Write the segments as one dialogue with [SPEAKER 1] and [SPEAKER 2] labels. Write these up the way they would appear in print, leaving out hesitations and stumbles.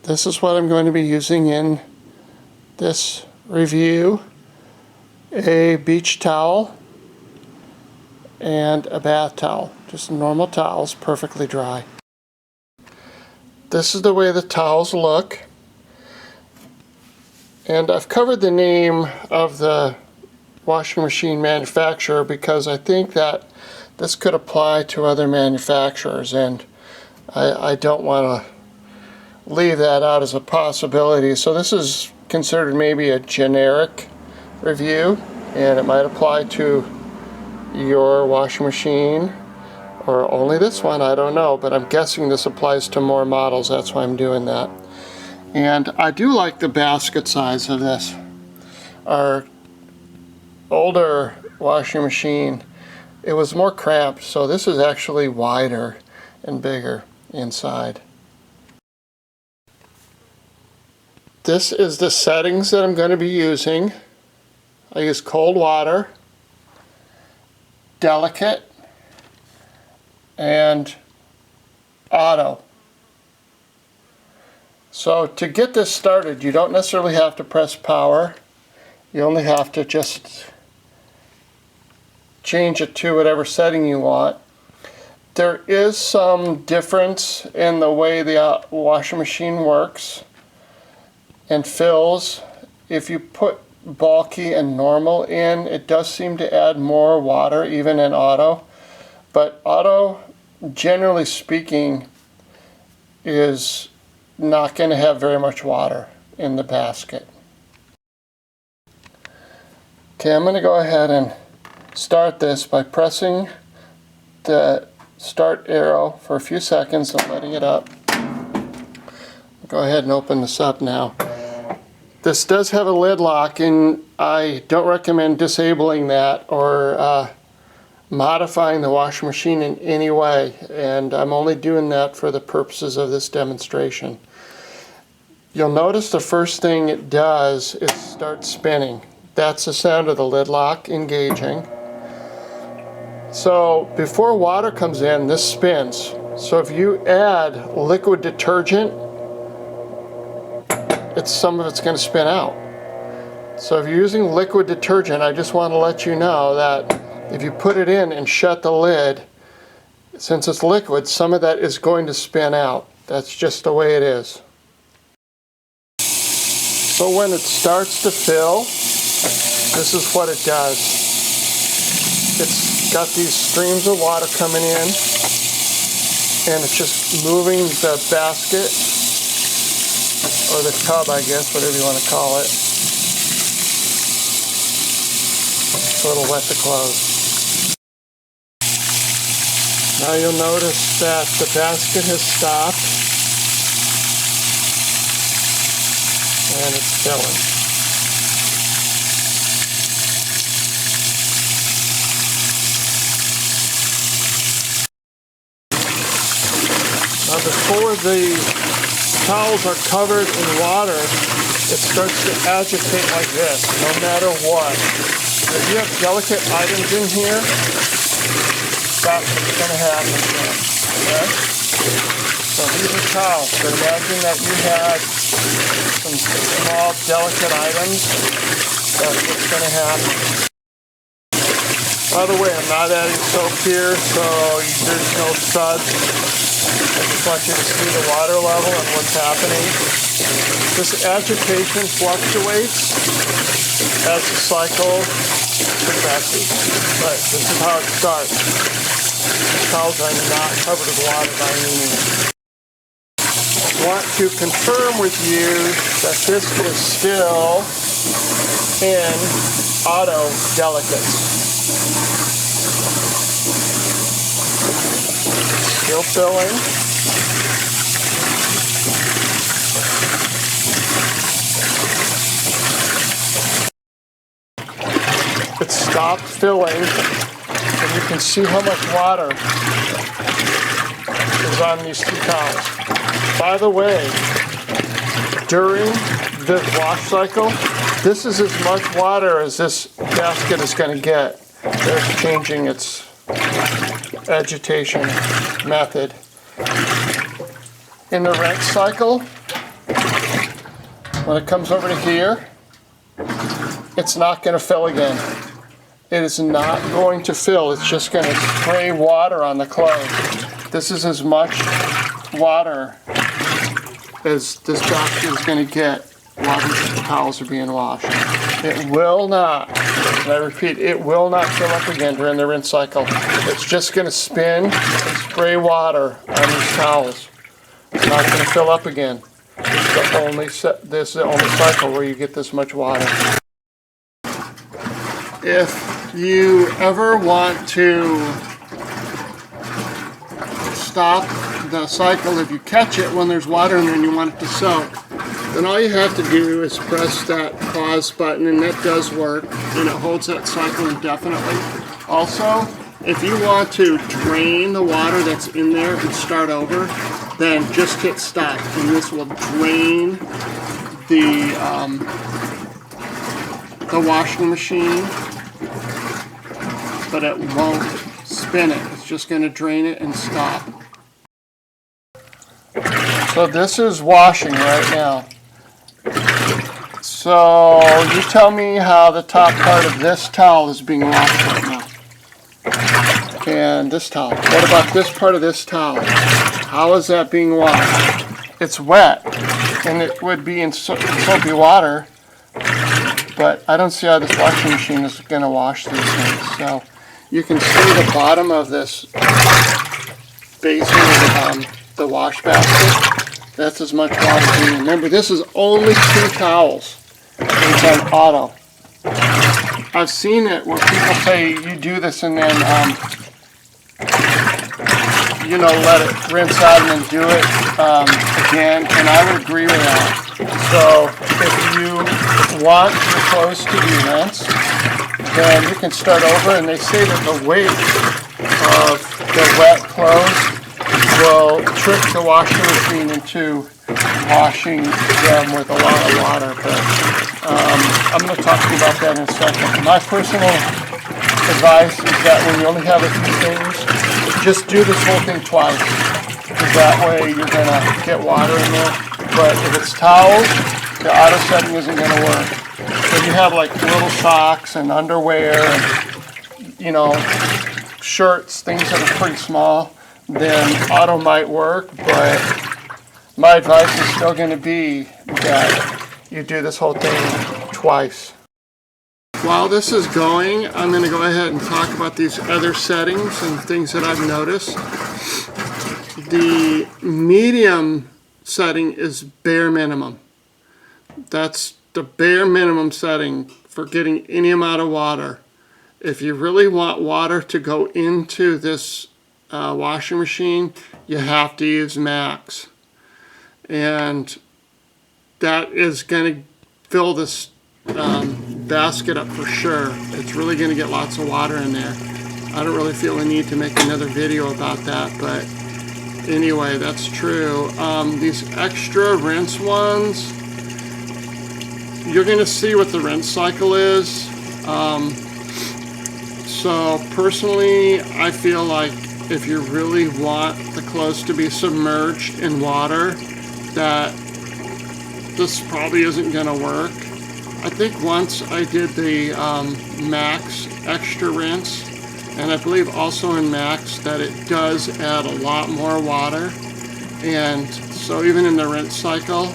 [SPEAKER 1] This is what I'm going to be using in this review: a beach towel and a bath towel. Just normal towels, perfectly dry. This is the way the towels look. And I've covered the name of the washing machine manufacturer because I think that this could apply to other manufacturers, and I don't want to leave that out as a possibility. So this is considered maybe a generic review, and it might apply to your washing machine or only this one, I don't know, but I'm guessing this applies to more models. That's why I'm doing that. And I do like the basket size of this. Our older washing machine, it was more cramped, so this is actually wider and bigger inside. This is the settings that I'm going to be using. I use cold water, delicate, and auto. So to get this started, you don't necessarily have to press power. You only have to just change it to whatever setting you want. There is some difference in the way the washing machine works and fills. If you put bulky and normal in, it does seem to add more water even in auto. But auto, generally speaking, is not going to have very much water in the basket. Okay, I'm going to go ahead and start this by pressing the start arrow for a few seconds and letting it up. Go ahead and open this up now. This does have a lid lock, and I don't recommend disabling that or modifying the washing machine in any way, and I'm only doing that for the purposes of this demonstration. You'll notice the first thing it does is start spinning. That's the sound of the lid lock engaging. So before water comes in, this spins. So if you add liquid detergent, some of it's going to spin out. So if you're using liquid detergent, I just want to let you know that if you put it in and shut the lid, since it's liquid, some of that is going to spin out. That's just the way it is. So when it starts to fill, this is what it does. It's got these streams of water coming in, and it's just moving the basket, or the tub, I guess, whatever you want to call it, so it'll wet the clothes. Now you'll notice that the basket has stopped and it's filling. Now before the towels are covered in water, it starts to agitate like this, no matter what. If you have delicate items in here, that's what's going to happen here, okay? So these are towels. So imagine that you had some small, delicate items. That's what's going to happen. By the way, I'm not adding soap here, so there's no suds. I just want you to see the water level and what's happening. This agitation fluctuates as the cycle progresses, but this is how it starts. The towels are not covered with water by any means. I want to confirm with you that this is still in auto delicates. Still filling. It stopped filling, and you can see how much water is on these two towels. By the way, during the wash cycle, this is as much water as this basket is going to get. There's changing its agitation method. In the rinse cycle, When it comes over to here, it's not going to fill again. It is not going to fill. It's just going to spray water on the clothes. This is as much water as this basket is going to get while these towels are being washed. It will not, and I repeat, it will not fill up again during the rinse cycle. It's just going to spin and spray water on these towels. It's not going to fill up again. This is the only cycle where you get this much water. If you ever want to stop the cycle, if you catch it when there's water in there and you want it to soak, then all you have to do is press that pause button, and that does work, and it holds that cycle indefinitely. Also, if you want to drain the water that's in there and start over, then just hit stop, and this will drain the washing machine, but it won't spin it. It's just going to drain it and stop. So this is washing right now. So you tell me how the top part of this towel is being washed right now. And this towel. What about this part of this towel? How is that being washed? It's wet, and it would be in soapy water, but I don't see how this washing machine is going to wash these things. So you can see the bottom of this basin of the wash basket. That's as much water as you. Remember, this is only 2 towels. It's on auto. I've seen it where people say you do this and then let it rinse out and then do it again, and I would agree with that. So if you want your clothes to be rinsed, then you can start over, and they say that the weight of the wet clothes will trick the washing machine into washing them with a lot of water, but I'm going to talk to you about that in a second. My personal advice is that when you only have a few things, just do this whole thing twice, because that way you're going to get water in there. But if it's towels, the auto setting isn't going to work. So if you have like little socks and underwear and, shirts, things that are pretty small, then auto might work, but my advice is still going to be that you do this whole thing twice. While this is going, I'm going to go ahead and talk about these other settings and things that I've noticed. The medium setting is bare minimum. That's the bare minimum setting for getting any amount of water. If you really want water to go into this washing machine, you have to use max. And that is going to fill this basket up for sure. It's really going to get lots of water in there. I don't really feel a need to make another video about that, but anyway, that's true. These extra rinse ones, you're going to see what the rinse cycle is. So personally, I feel like if you really want the clothes to be submerged in water, that this probably isn't going to work. I think once I did the max extra rinse, and I believe also in max that it does add a lot more water, and so even in the rinse cycle,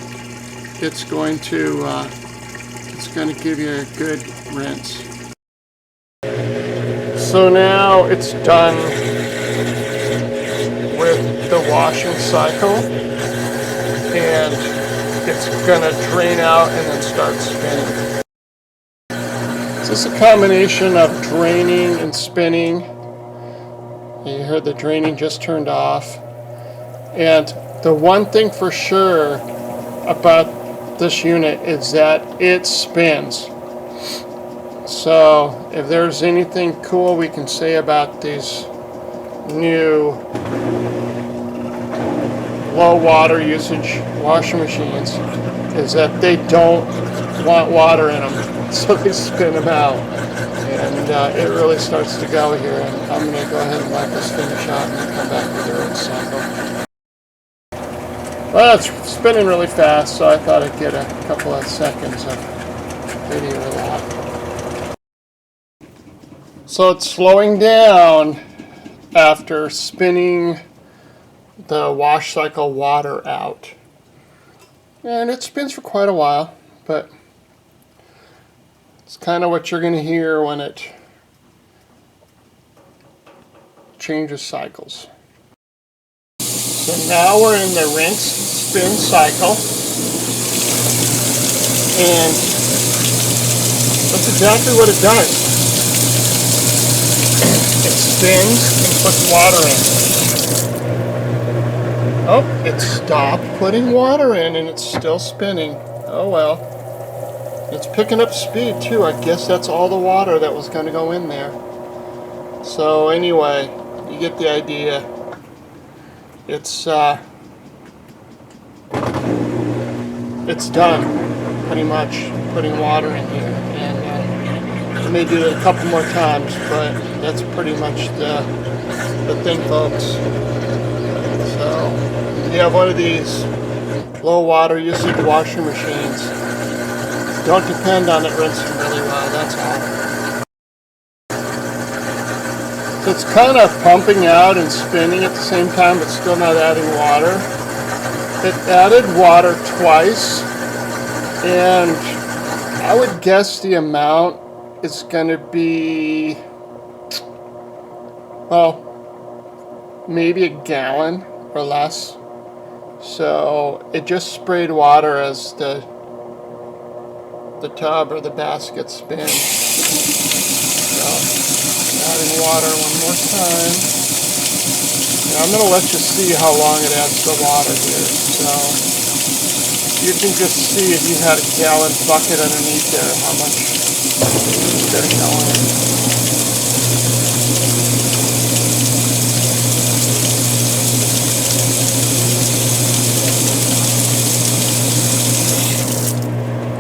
[SPEAKER 1] it's going to give you a good rinse. So now it's done with the washing cycle, and it's going to drain out and then start spinning. So it's a combination of draining and spinning. You heard the draining just turned off. And the one thing for sure about this unit is that it spins. So if there's anything cool we can say about these new low water usage washing machines is that they don't want water in them, so they spin them out, and it really starts to go here. And I'm going to go ahead and let this finish out and then come back with the rinse cycle. Well, it's spinning really fast, so I thought I'd get a couple of seconds of video of that. So it's slowing down after spinning the wash cycle water out. And it spins for quite a while, but it's kind of what you're going to hear when it changes cycles. So now we're in the rinse spin cycle, and that's exactly what it does. It spins and puts water in. Oh, it stopped putting water in and it's still spinning. Oh well. It's picking up speed too. I guess that's all the water that was going to go in there. So anyway, you get the idea. It's done, pretty much, putting water in here. And I may do it a couple more times, but that's pretty much the thing, folks. So, if you have one of these low water usage washing machines, don't depend on it rinsing really well, that's all. So it's kind of pumping out and spinning at the same time, but still not adding water. It added water twice, and I would guess the amount is going to be, well, maybe a gallon or less. So it just sprayed water as the tub or the basket spins. So adding water one more time. And I'm going to let you see how long it adds the water here. So you can just see if you had a gallon bucket underneath there how much they're going.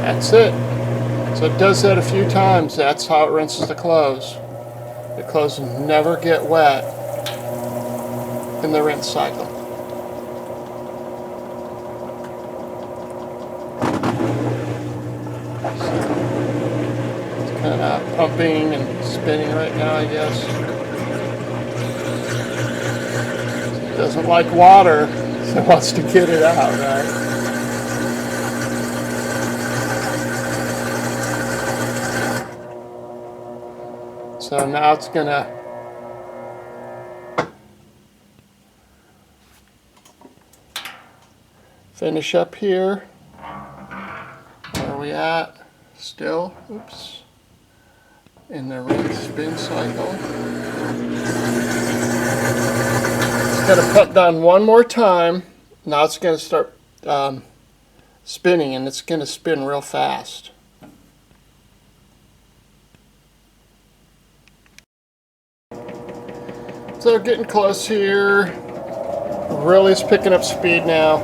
[SPEAKER 1] That's it. So it does that a few times. That's how it rinses the clothes. The clothes never get wet in the rinse cycle. So it's kind of pumping and spinning right now, I guess. It doesn't like water, so it wants to get it out, right? So now it's going to finish up here. Where are we at? Still, oops, in the rinse spin cycle. It's going to put down one more time. Now it's going to start spinning, and it's going to spin real fast. So getting close here. Really is picking up speed now.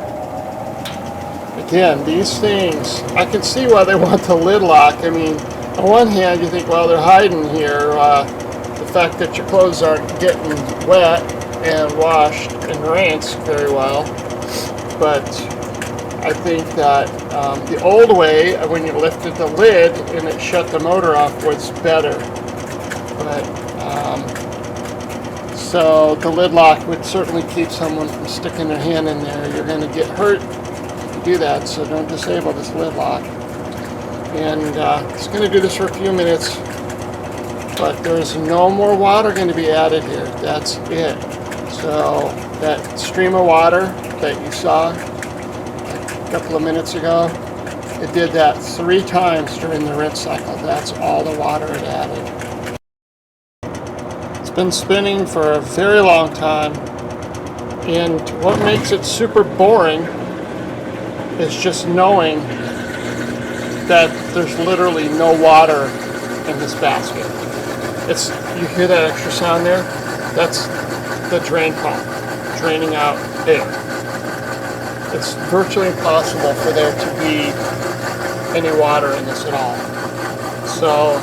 [SPEAKER 1] Again, these things, I can see why they want the lid lock. I mean, on one hand, you think, well, they're hiding here. The fact that your clothes aren't getting wet and washed and rinsed very well. But I think that the old way, when you lifted the lid and it shut the motor off, was better. But so the lid lock would certainly keep someone from sticking their hand in there. You're going to get hurt if you do that, so don't disable this lid lock. And it's going to do this for a few minutes, but there's no more water going to be added here. That's it. So that stream of water that you saw a couple of minutes ago, it did that 3 times during the rinse cycle. That's all the water it added. Been spinning for a very long time, and what makes it super boring is just knowing that there's literally no water in this basket. You hear that extra sound there? That's the drain pump draining out air. It's virtually impossible for there to be any water in this at all. So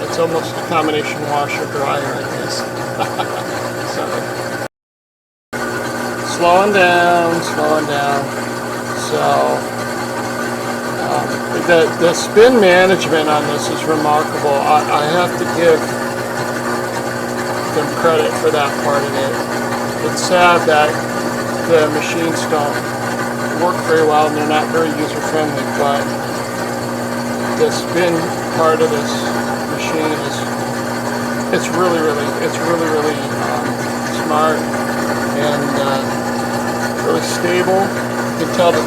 [SPEAKER 1] it's almost a combination washer dryer, I guess. Sorry. Slowing down, slowing down. So the spin management on this is remarkable. I have to give them credit for that part of it. It's sad that the machines don't work very well and they're not very user-friendly, but the spin part of this machine is it's really smart and really stable. You can tell that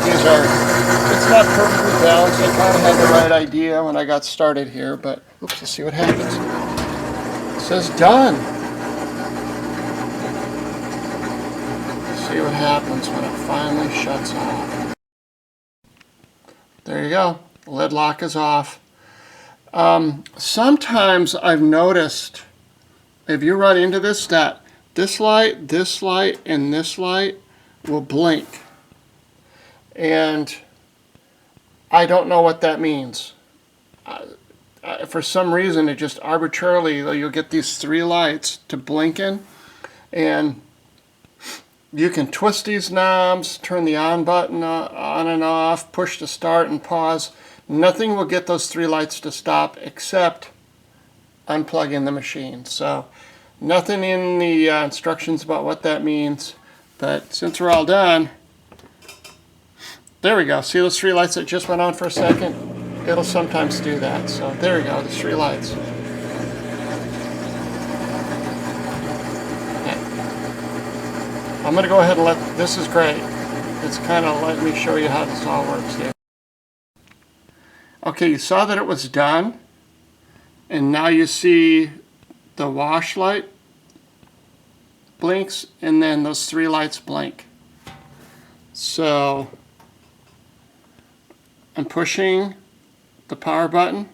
[SPEAKER 1] it's not perfectly balanced. I kind of had the right idea when I got started here, but oops, let's see what happens. It says done. See what happens when it finally shuts off. There you go. The lid lock is off. Sometimes I've noticed, if you run into this, that this light, and this light will blink. And I don't know what that means. For some reason, it just arbitrarily, you'll get these three lights to blinking, and you can twist these knobs, turn the on button on and off, push to start and pause. Nothing will get those three lights to stop except unplugging the machine. So nothing in the instructions about what that means, but since we're all done, there we go. See those three lights that just went on for a second? It'll sometimes do that. So there we go, the three lights. Okay. I'm going to go ahead and this is great. It's kind of let me show you how this all works here. Okay, you saw that it was done, and now you see the wash light blinks, and then those three lights blink. So I'm pushing the power button.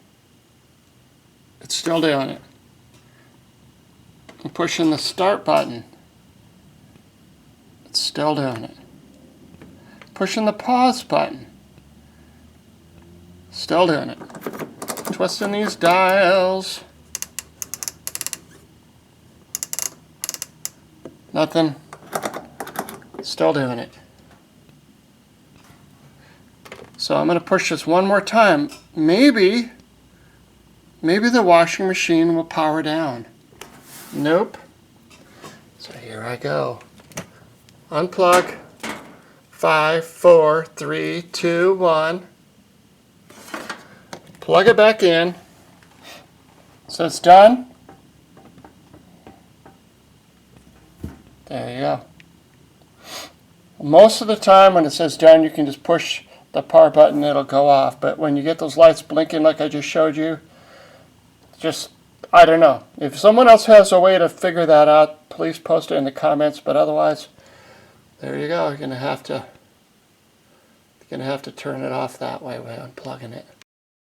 [SPEAKER 1] It's still doing it. I'm pushing the start button. It's still doing it. Pushing the pause button. Still doing it. Twisting these dials. Nothing. Still doing it. So I'm going to push this one more time. Maybe the washing machine will power down. Nope. So here I go. Unplug. 5, 4, 3, 2, 1. Plug it back in. So it's done. There you go. Most of the time when it says done, you can just push the power button, it'll go off. But when you get those lights blinking like I just showed you, I don't know. If someone else has a way to figure that out, please post it in the comments. But otherwise, there you go. You're gonna have to turn it off that way by unplugging it.